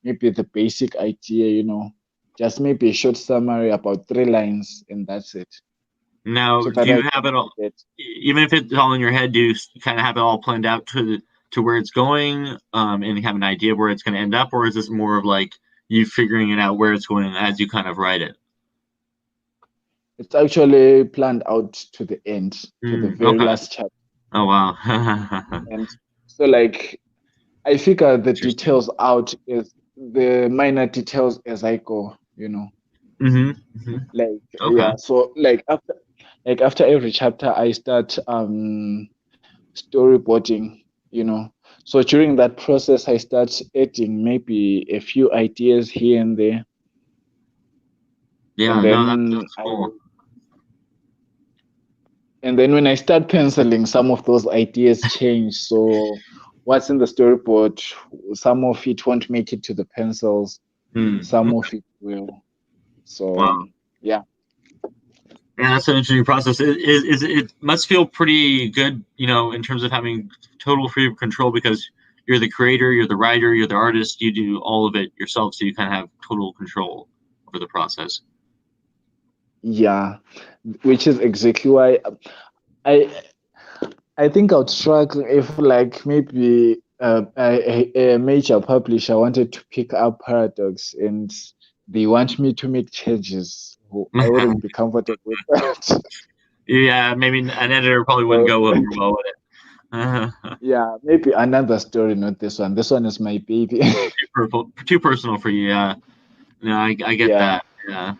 maybe the basic idea. Just maybe a short summary about 3 lines, and that's it. Now, So do that I you have can it all, forget. even if it's all in your head, do you kind of have it all planned out to where it's going, and you have an idea of where it's going to end up, or is this more of like you figuring it out where it's going as you kind of write it? It's actually planned out to the end, to the very Okay. last chapter. Oh wow. And so like I figure the Interesting. details out is the minor details as I go. Mm-hmm. Like Okay. yeah, so like after every chapter I start storyboarding. So during that process I start adding maybe a few ideas here and there. Yeah. And No, then that's I cool. and then when I start penciling, some of those ideas change. So what's in the storyboard, some of it won't make it to the pencils, some Okay. of it will. So Wow. yeah. Yeah, that's an interesting process. It must feel pretty good, in terms of having total freedom of control because you're the creator, you're the writer, you're the artist. You do all of it yourself, so you kind of have total control over the process. Yeah, which is exactly why I I think I would struggle if like maybe a major publisher wanted to pick up Paradox and they want me to make changes. I wouldn't be comfortable with that. Yeah, maybe an editor probably wouldn't So, go over well with it. yeah, maybe another story, not this one. This one is my baby. Too personal for you. Yeah, I get Yeah. that.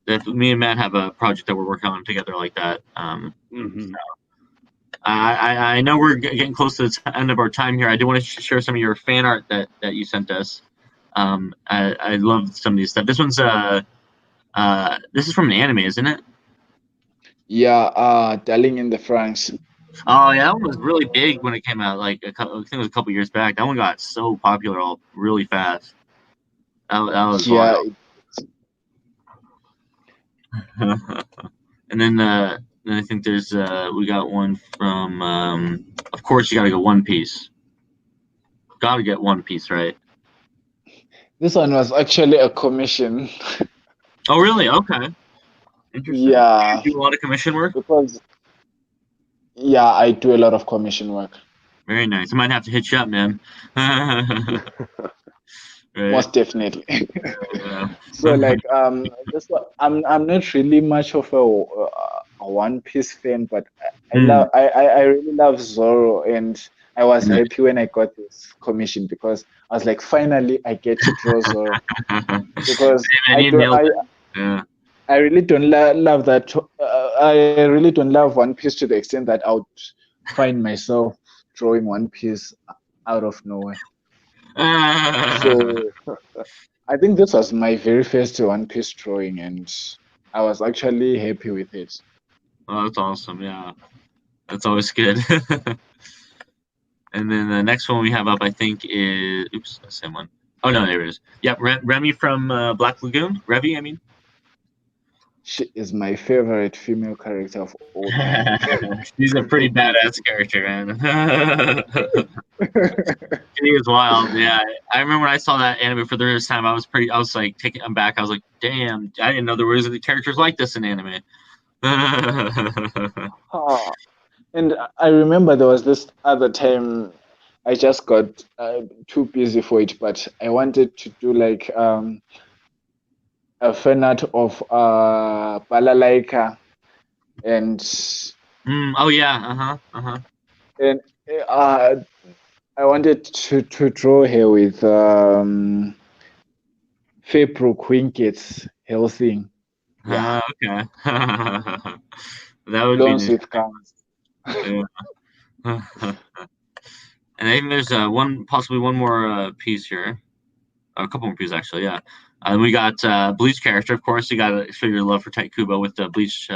Yeah, me and Matt have a project that we're working on together like that. Mm-hmm. I know we're getting close to the end of our time here. I do want to share some of your fan art that you sent us. I love some of these stuff. This one's this is from an anime, isn't it? Yeah, Darling in the Franxx. Oh yeah, that one was really big when it came out. Like I think it was a couple years back. That one got so popular all really fast. That was Yeah, wild. And then I think there's we got one from of course you got to go One Piece. Got to get One Piece right. this one was actually a commission. Oh really? Okay, interesting. Yeah, You do a lot of commission work. because yeah, I do a lot of commission work. Very nice. I might have to hit you up, man. Right. Most definitely. Yeah. So like this one, I'm not really much of a One Piece fan, but I really love Zoro, and I was happy when I got this commission because I was like, finally I get to draw Zoro because Man, I you do nailed it. Yeah. I really don't love that. I really don't love One Piece to the extent that I would find myself drawing One Piece out of nowhere. So I think this was my very first One Piece drawing, and I was actually happy with it. Oh, that's awesome. Yeah, that's always good. And then the next one we have up, I think, is oops, the same one. Oh no, there it is. Yep, Remy from Black Lagoon. Revy, I mean. She is my favorite female character of all time. She's a pretty badass character, man. She is wild. Yeah, I remember when I saw that anime for the first time. I was like taken aback. I was like, damn, I didn't know there was any characters like this in anime. Ah, and I remember there was this other time I just got too busy for it, but I wanted to do like a fan art of Balalaika and Oh yeah, and uh, I wanted to draw her with February Quinkets Helsing. Yeah, Okay. That would be loans neat. with guns. Yeah. And I think there's possibly one more piece here, a couple more pieces actually. Yeah, and we got Bleach character, of course. You got to show your love for Tite Kubo with the Bleach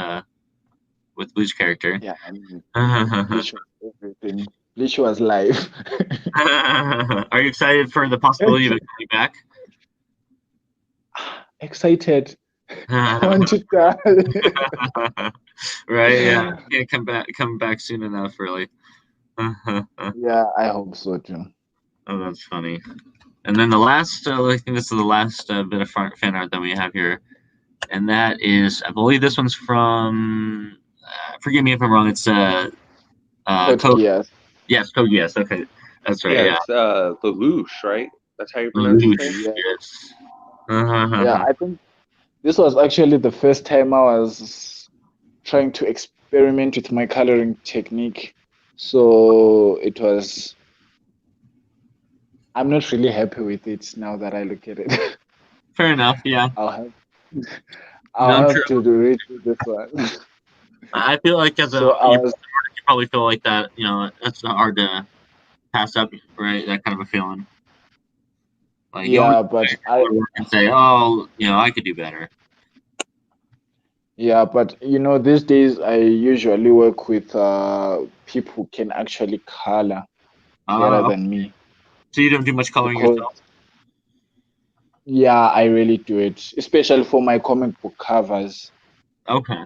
character. Yeah, I mean, Bleach was everything. Bleach was live. Are you excited for the possibility of it coming back? Excited. I want to die. Right? Yeah, can't come back soon enough, really. Yeah, I hope so too. Oh, that's funny. And then the last, I think this is the last bit of fan art that we have here, and that is, I believe this one's from. Forgive me if I'm wrong. It's Code Code. Geass. Yes, Code. Yes, okay, that's right. Yeah, Yeah, it's Lelouch, right? That's how you pronounce his name? Yeah. Yes. Yeah, I think this was actually the first time I was trying to experiment with my coloring technique. So it was. I'm not really happy with it now that I look at it. Fair enough. Yeah. I'll have No, I'm sure. to do it with this one. I feel like as So I was you probably feel like that. That's not hard to pass up, right? That kind of a feeling. Like you yeah, always but I work and say, oh, I could do better. yeah, but these days I usually work with people who can actually color better than me So you don't do much coloring because yourself? yeah, I really do it, especially for my comic book covers. Okay.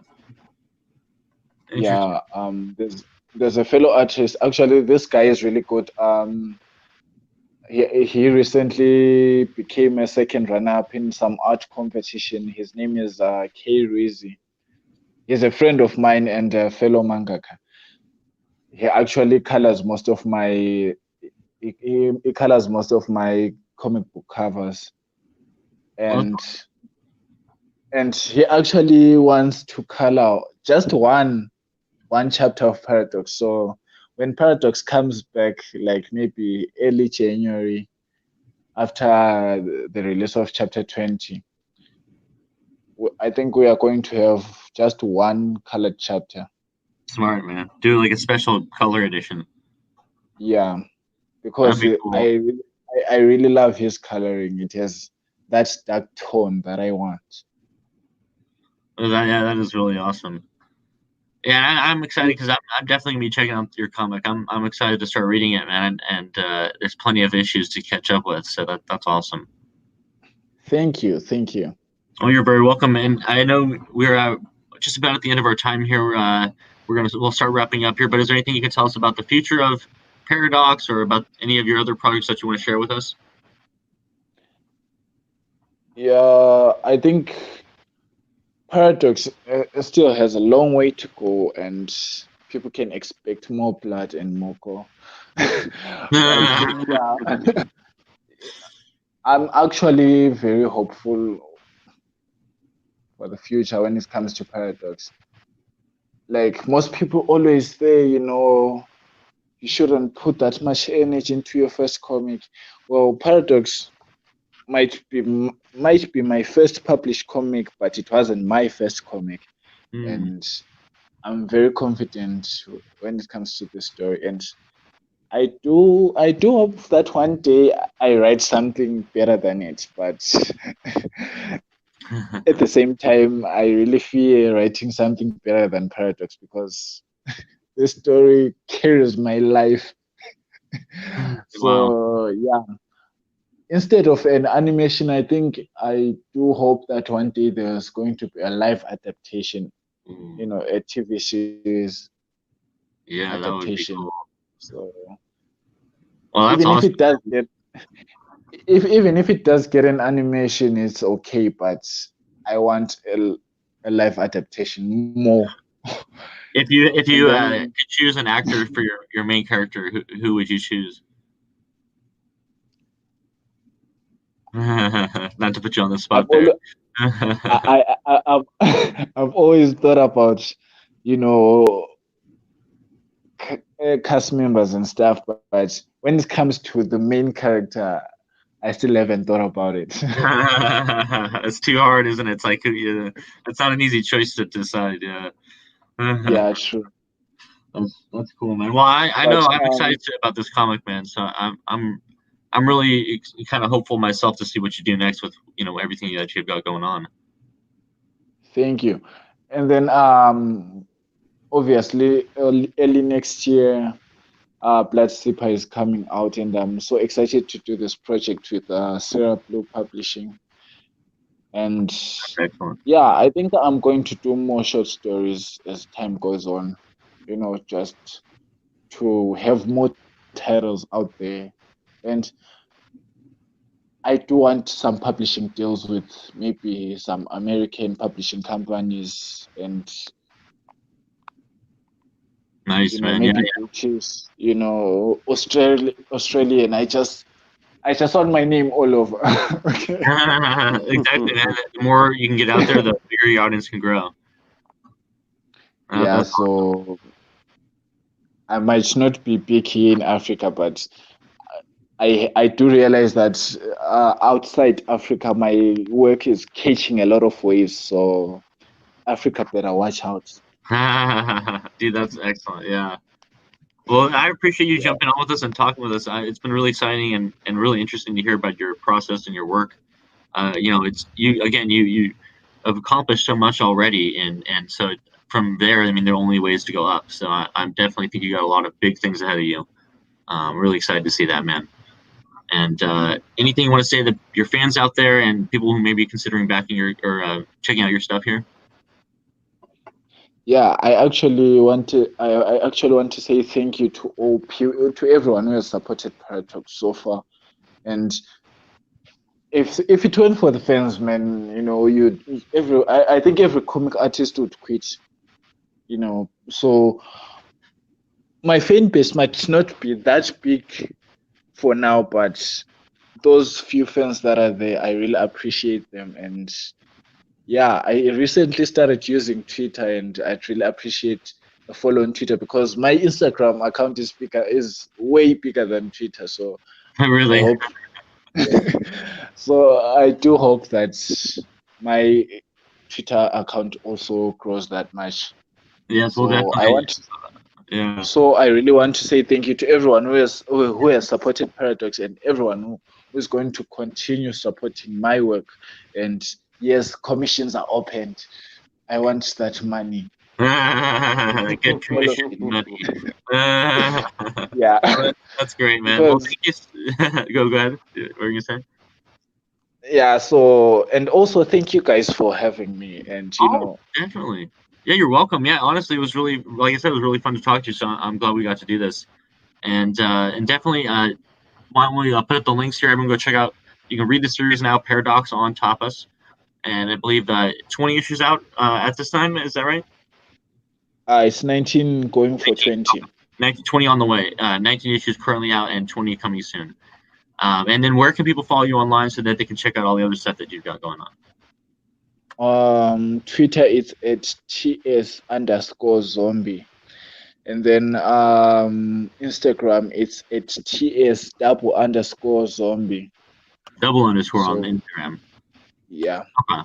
Interesting. Yeah, there's a fellow artist. Actually, this guy is really good. He recently became a second runner-up in some art competition. His name is K Rizzi. He's a friend of mine and a fellow mangaka. He actually colors most of my he colors most of my comic book covers, Well, and he actually wants to color just one chapter of Paradox. So when Paradox comes back, like maybe early January after the release of chapter 20, I think we are going to have just one colored chapter. smart, man. Do like a special color edition. Yeah, That'd because be cool. I really love his coloring. It has that dark tone that I want. That is really awesome. Yeah, I'm excited because I'm definitely gonna be checking out your comic. I'm excited to start reading it, man. And there's plenty of issues to catch up with, so that's awesome. Thank you, thank you. Oh, you're very welcome. And I know we're just about at the end of our time here. We'll start wrapping up here. But is there anything you can tell us about the future of Paradox or about any of your other projects that you want to share with us? Yeah, I think Paradox still has a long way to go, and people can expect more blood and more gore. But yeah, I'm actually very hopeful for the future when it comes to Paradox. Like most people always say, you shouldn't put that much energy into your first comic. Well, Paradox might be my first published comic, but it wasn't my first comic, Hmm. and I'm very confident when it comes to this story. And I do hope that one day I write something better than it, but at the same time, I really fear writing something better than Paradox because this story carries my life. Wow. So yeah, instead of an animation, I think I do hope that one day there's going to be a live adaptation, Mm. a TV series Yeah, that would be adaptation. cool. So Well, that's even if awesome. it does get even if it does get an animation, it's okay, but I want a live adaptation more. If you And then could choose an actor for your main character, who would you choose? Not to put you on the I've spot there. always I've I've always thought about, you know, cast members and stuff, but when it comes to the main character, I still haven't thought about it. It's too hard, isn't it? It's like it's not an easy choice to decide. Yeah. Yeah, true. That's cool, man. Well, I know But I'm excited about this comic, man. So I'm really kind of hopeful myself to see what you do next with everything that you've got going on. thank you. And then obviously early next year, Blood Slipper is coming out, and I'm so excited to do this project with Sarah Blue Publishing. And Excellent. yeah, I think I'm going to do more short stories as time goes on, just to have more titles out there. And I do want some publishing deals with maybe some American publishing companies and Nice, man. Yeah, maybe British, Australian. I just want my name all over. Okay. yeah. Exactly, man. The more you can get out there, the bigger your audience can grow. Yeah, That's so I might not be big here in Africa, but I do realize that outside Africa, my work is catching a lot of waves. So Africa better watch out. awesome. Dude, that's excellent. Yeah. Well, I appreciate you Yeah, jumping on with us and talking with us. It's been really exciting and really interesting to hear about your process and your work. It's you again. You have accomplished so much already, and so from there, I mean, there are only ways to go up. So I'm definitely think you got a lot of big things ahead of you. Really excited to see that, man. And anything you want to say to your fans out there and people who may be considering backing your or checking out your stuff here? Yeah, I actually want to say thank you to to everyone who has supported Paradox so far. And if it weren't for the fans, man, I think every comic artist would quit, So my fan base might not be that big for now, but those few fans that are there, I really appreciate them. And yeah, I recently started using Twitter, and I really appreciate the follow on Twitter because my Instagram account is way bigger than Twitter. So I Really. hope, so I do hope that my Twitter account also grows that much. Yes, we'll So definitely. Yeah. I really want to say thank you to everyone who has supported Paradox, and everyone who is going to continue supporting my work. And yes, commissions are opened. I want that money. Good Follow, commission money. Uh, yeah, that's great, man. Well, because thank you. Go ahead. What were you gonna say? yeah. So and also thank you guys for having me. And Oh, definitely. Yeah, you're welcome. Yeah, honestly, it was really, like I said, it was really fun to talk to you. So I'm glad we got to do this. And definitely, why don't we put up the links here? Everyone go check out. You can read the series now, Paradox on Tapas, and I believe 20 issues out at this time. Is that right? it's 19 going for 19. 20. 19, 20 on the way. 19 issues currently out, and 20 coming soon. And then where can people follow you online so that they can check out all the other stuff that you've got going on? Twitter it's at ts_zombie. And then Instagram it's at ts_zombie. Double underscore on So Instagram. yeah. Okay.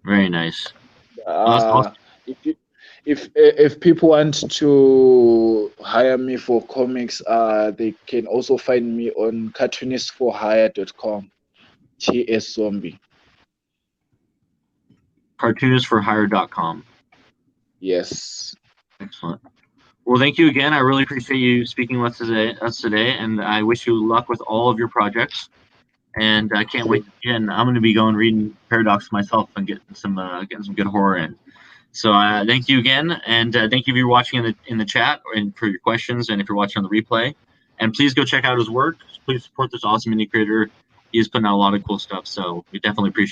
Very nice. That's Uh awesome. if you if people want to hire me for comics, they can also find me on cartoonistforhire.com. TS Zombie. Cartoonistforhire.com. Yes. Excellent. Well, thank you again. I really appreciate you speaking with us today, and I wish you luck with all of your projects. And I can't wait. Again, I'm going to be going reading Paradox myself and getting some good horror in. So thank you again, and thank you if you're watching in the chat and for your questions, and if you're watching on the replay. And please go check out his work. Please support this awesome indie creator. He is putting out a lot of cool stuff. So we definitely appreciate.